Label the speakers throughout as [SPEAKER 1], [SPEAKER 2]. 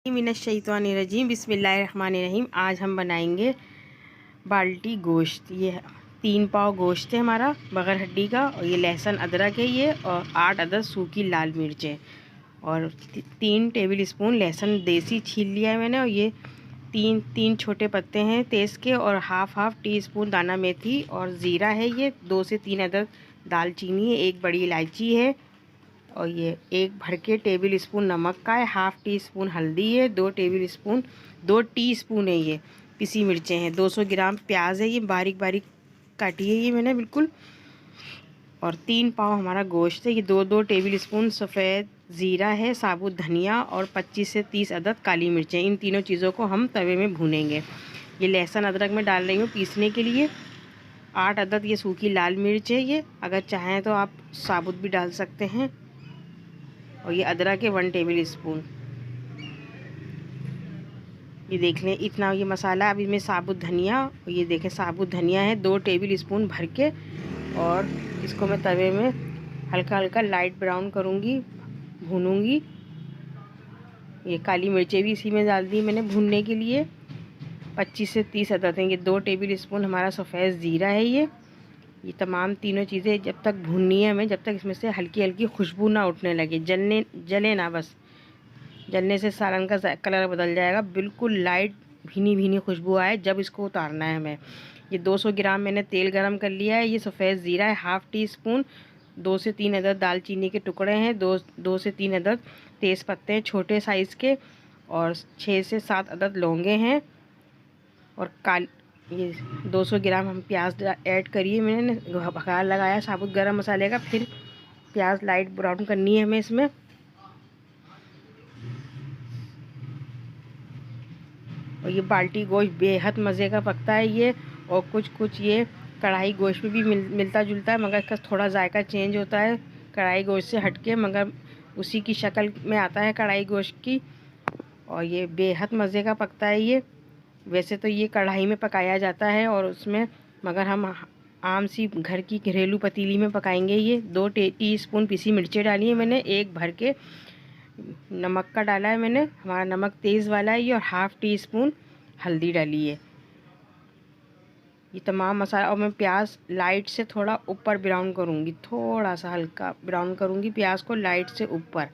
[SPEAKER 1] मिनश्शैतानिर्रजीम बिस्मिल्लाहिर्रहमानिर्रहीम। आज हम बनाएंगे बाल्टी गोश्त। ये 3 पाव गोश्त है हमारा बगैर हड्डी का, और ये लहसुन अदरक है ये, और 8 अदद सूखी लाल मिर्चें, और 3 टेबल स्पून लहसुन देसी छील लिया है मैंने, और ये तीन छोटे पत्ते हैं तेज़ के, और हाफ टी स्पून दाना मेथी और ज़ीरा है ये, 2 से 3 अदद दालचीनी है, 1 बड़ी इलायची है, और ये 1 भर के टेबल स्पून नमक का है, हाफ़ टी स्पून हल्दी है, 2 टीस्पून है ये पिसी मिर्चें हैं, 200 ग्राम प्याज है ये बारीक बारीक काटी है ये मैंने बिल्कुल, और 3 पाव हमारा गोश्त है ये, 2 टेबल स्पून सफ़ेद ज़ीरा है, साबुत धनिया, और 25 से 30 अदद काली मिर्चें। इन तीनों चीज़ों को हम तवे में भूनेंगे। ये लहसुन अदरक में डाल रही हूँ पीसने के लिए। 8 अदद ये सूखी लाल मिर्च है ये, अगर चाहें तो आप साबुत भी डाल सकते हैं, और ये अदरक है 1 टेबल स्पून। ये देख लें इतना ये मसाला। अभी मैं साबुत धनिया, ये देखें साबुत धनिया है 2 टेबल स्पून भर के, और इसको मैं तवे में हल्का हल्का लाइट ब्राउन करूँगी, भूनूंगी। ये काली मिर्चें भी इसी में डाल दी मैंने भूनने के लिए। 25 से 30 अदद हैं ये, 2 टेबल स्पून हमारा सफ़ेद ज़ीरा है ये तमाम तीनों चीज़ें जब तक भूननी है हमें, जब तक इसमें से हल्की हल्की खुशबू ना उठने लगे, जले ना, बस जलने से सालन का कलर बदल जाएगा, बिल्कुल लाइट भीनी भीनी खुशबू आए जब इसको उतारना है हमें। ये 200 ग्राम मैंने तेल गरम कर लिया है। ये सफ़ेद ज़ीरा है हाफ़ टी स्पून, 2 से 3 अदद दालचीनी के टुकड़े हैं, 2 से 3 अदद तेज़ पत्ते हैं छोटे साइज़ के, और 6 से 7 अदद लौंगे हैं, और ये 200 ग्राम हम प्याज ऐड करिए। मैंने भगार लगाया साबुत गरम मसाले का, फिर प्याज लाइट ब्राउन करनी है हमें इसमें। और ये बाल्टी गोश्त बेहद मज़े का पकता है ये, और कुछ ये कढ़ाई गोश्त में भी मिलता जुलता है, मगर इसका थोड़ा जायका चेंज होता है कढ़ाई गोश्त से हटके, मगर उसी की शक्ल में आता है कढ़ाई गोश्त की, और ये बेहद मज़े का पकता है ये। वैसे तो ये कढ़ाई में पकाया जाता है और उसमें, मगर हम आम सी घर की घरेलू पतीली में पकाएंगे ये। 2 टीस्पून पिसी मिर्चें डाली है मैंने, 1 भर के नमक का डाला है मैंने, हमारा नमक तेज़ वाला है ये, और हाफ़ टी स्पून हल्दी डाली है। ये तमाम मसाला, और मैं प्याज लाइट से थोड़ा ऊपर ब्राउन करूँगी, थोड़ा सा हल्का ब्राउन करूँगी प्याज को लाइट से ऊपर,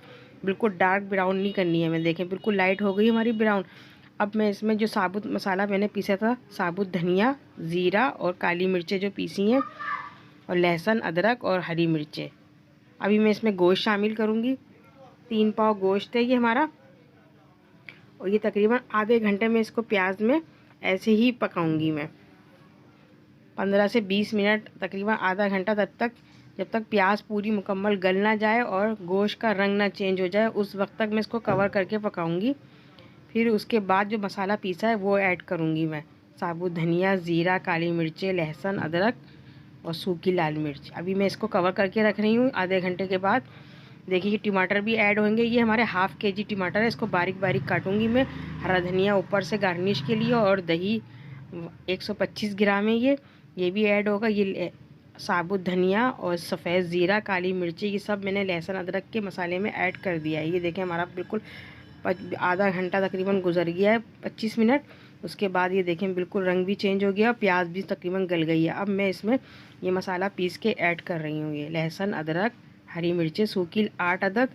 [SPEAKER 1] बिल्कुल डार्क ब्राउन नहीं करनी है। मैं देखें बिल्कुल लाइट हो गई हमारी ब्राउन। अब मैं इसमें जो साबुत मसाला मैंने पीसा था, साबुत धनिया, ज़ीरा और काली मिर्चें जो पीसी हैं, और लहसुन अदरक और हरी मिर्चें, अभी मैं इसमें गोश्त शामिल करूँगी। 3 पाव गोश्त है ये हमारा, और ये तकरीबन आधे घंटे में इसको प्याज में ऐसे ही पकाऊंगी मैं, 15 से 20 मिनट, तकरीबन आधा घंटा, तब तक जब तक प्याज पूरी मुकम्मल गल ना जाए और गोश्त का रंग ना चेंज हो जाए, उस वक्त तक मैं इसको कवर करके पकाऊंगी। फिर उसके बाद जो मसाला पीसा है वो ऐड करूँगी मैं, साबुत धनिया, ज़ीरा, काली मिर्चें, लहसुन अदरक और सूखी लाल मिर्च। अभी मैं इसको कवर करके रख रही हूँ आधे घंटे के बाद। देखिए टमाटर भी ऐड होंगे, ये हमारे हाफ़ केजी टमाटर है, इसको बारीक बारीक काटूंगी मैं। हरा धनिया ऊपर से गार्निश के लिए, और दही 125 ग्राम है ये भी ऐड होगा। ये साबुत धनिया और सफ़ेद ज़ीरा, काली मिर्ची, ये सब मैंने लहसुन अदरक के मसाले में ऐड कर दिया है। ये देखें हमारा बिल्कुल आधा घंटा तकरीबन गुजर गया है, 25 मिनट। उसके बाद ये देखें बिल्कुल रंग भी चेंज हो गया, प्याज भी तकरीबन गल गई है। अब मैं इसमें ये मसाला पीस के ऐड कर रही हूँ। ये लहसुन अदरक, हरी मिर्चें सूखी 8 अदद,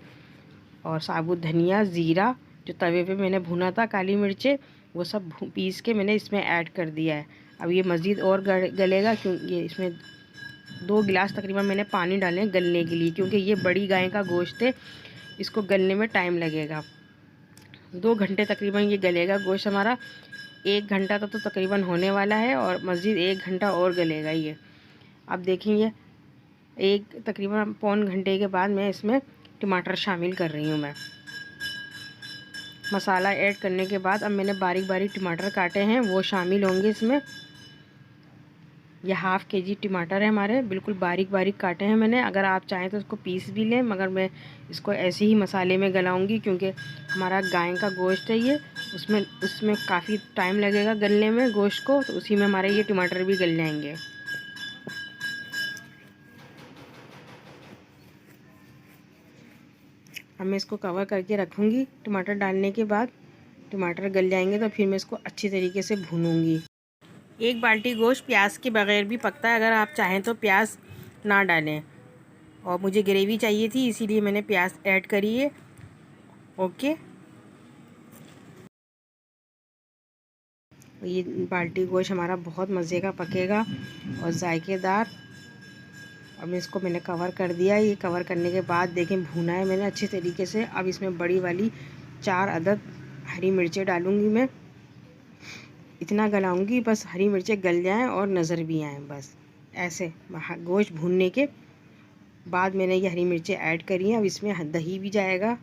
[SPEAKER 1] और साबुत धनिया, ज़ीरा जो तवे पे मैंने भुना था, काली मिर्चें, वो सब पीस के मैंने इसमें ऐड कर दिया है। अब ये मज़ीद और गलेगा, क्योंकि ये इसमें 2 गिलास तकरीबन मैंने पानी डाले हैं गलने के लिए, क्योंकि ये बड़ी गाय का गोश्त है, इसको गलने में टाइम लगेगा। 2 घंटे तकरीबन ये गलेगा गोश्त हमारा, 1 घंटा तो तकरीबन होने वाला है, और मज़ीद 1 घंटा और गलेगा ये। अब देखेंगे एक तकरीबन पौन घंटे के बाद मैं इसमें टमाटर शामिल कर रही हूँ। मैं मसाला ऐड करने के बाद अब मैंने बारीक बारीक टमाटर काटे हैं, वो शामिल होंगे इसमें। यह हाफ़ केजी टमाटर है हमारे, बिल्कुल बारीक बारीक काटे हैं मैंने। अगर आप चाहें तो इसको पीस भी लें, मगर मैं इसको ऐसे ही मसाले में गलाऊंगी, क्योंकि हमारा गाय का गोश्त है ये, उसमें काफ़ी टाइम लगेगा गलने में गोश्त को, तो उसी में हमारे ये टमाटर भी गल जाएंगे। अब मैं इसको कवर करके रखूँगी टमाटर डालने के बाद। टमाटर गल जाएंगे तो फिर मैं इसको अच्छी तरीके से भूनूंगी। एक बाल्टी गोश्त प्याज के बगैर भी पकता है, अगर आप चाहें तो प्याज ना डालें। और मुझे ग्रेवी चाहिए थी इसीलिए मैंने प्याज ऐड करी है। ओके, ये बाल्टी गोश्त हमारा बहुत मज़े का पकेगा और जायकेदार। अब इसको मैंने कवर कर दिया। ये कवर करने के बाद देखें भुना है मैंने अच्छी तरीके से। अब इसमें बड़ी वाली 4 अदद हरी मिर्चें डालूँगी मैं। इतना गलाऊँगी बस हरी मिर्चें गल जाएं और नज़र भी आएँ, बस ऐसे। गोश्त भूनने के बाद मैंने ये हरी मिर्चें ऐड करी हैं। अब इसमें दही भी जाएगा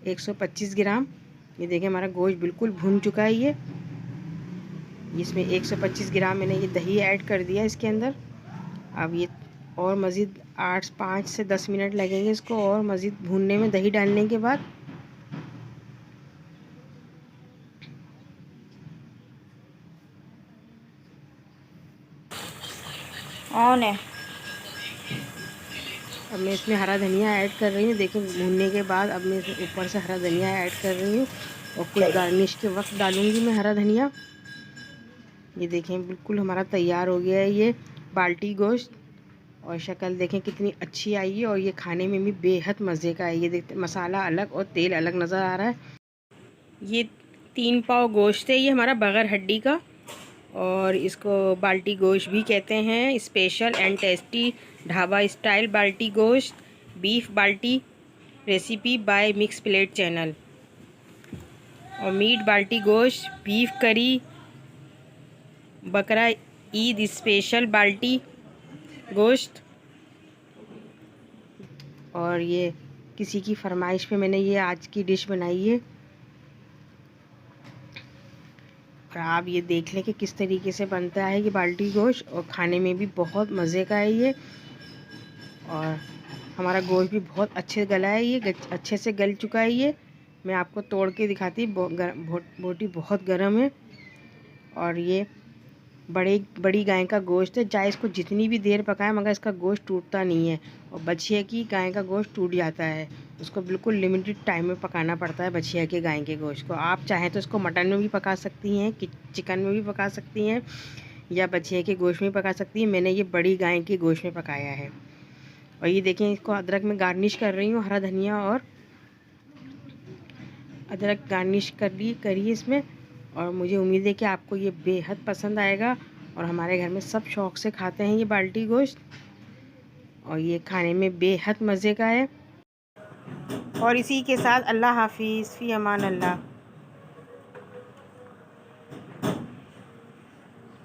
[SPEAKER 1] 125 ग्राम। ये देखें हमारा गोश्त बिल्कुल भुन चुका है। ये इसमें 125 ग्राम मैंने ये दही ऐड कर दिया इसके अंदर। अब ये और मज़ीद 5 से 10 मिनट लगेंगे इसको और मज़ीद भूनने में दही डालने के बाद।
[SPEAKER 2] ऑन है।
[SPEAKER 1] अब मैं इसमें हरा धनिया ऐड कर रही हूँ। देखिए भूनने के बाद अब मैं ऊपर से हरा धनिया ऐड कर रही हूँ और कुछ गार्निश के वक्त डालूँगी मैं हरा धनिया। ये देखें बिल्कुल हमारा तैयार हो गया है ये बाल्टी गोश्त। और शक्ल देखें कितनी अच्छी आई है और ये खाने में भी बेहद मज़े का है। ये देखते मसाला अलग और तेल अलग नज़र आ रहा है। ये 3 पाव गोश्त है ये हमारा बगैर हड्डी का, और इसको बाल्टी गोश्त भी कहते हैं। Special and tasty dhaba style बाल्टी गोश्त बीफ बाल्टी recipe by mix plate channel. और मीट बाल्टी गोश्त बीफ करी बकरा ईद स्पेशल बाल्टी गोश्त। और ये किसी की फरमाइश पे मैंने ये आज की डिश बनाई है। और आप ये देख लें कि किस तरीके से बनता है ये बाल्टी गोश्त, और खाने में भी बहुत मज़े का है ये। और हमारा गोश्त भी बहुत अच्छे गला है, ये अच्छे से गल चुका है ये। मैं आपको तोड़ के दिखाती, बोटी बहुत गर्म है। और ये बड़ी गाय का गोश्त है, चाहे इसको जितनी भी देर पकाएं मगर इसका गोश्त टूटता नहीं है। और बछिया की गाय का गोश्त टूट जाता है, उसको बिल्कुल लिमिटेड टाइम में पकाना पड़ता है बछिया के गाय के गोश्त को। आप चाहें तो इसको मटन में भी पका सकती हैं, चिकन में भी पका सकती हैं, या बछिया के गोश्त में पका सकती हैं। मैंने ये बड़ी गाय के गोश्त में पकाया है। और ये देखें इसको अदरक में गार्निश कर रही हूँ, हरा धनिया और अदरक गार्निश करी इसमें। और मुझे उम्मीद है कि आपको ये बेहद पसंद आएगा। और हमारे घर में सब शौक़ से खाते हैं ये बाल्टी गोश्त, और ये खाने में बेहद मज़े का है। और इसी के साथ अल्लाह हाफिज़, फ़ी अमान अल्लाह।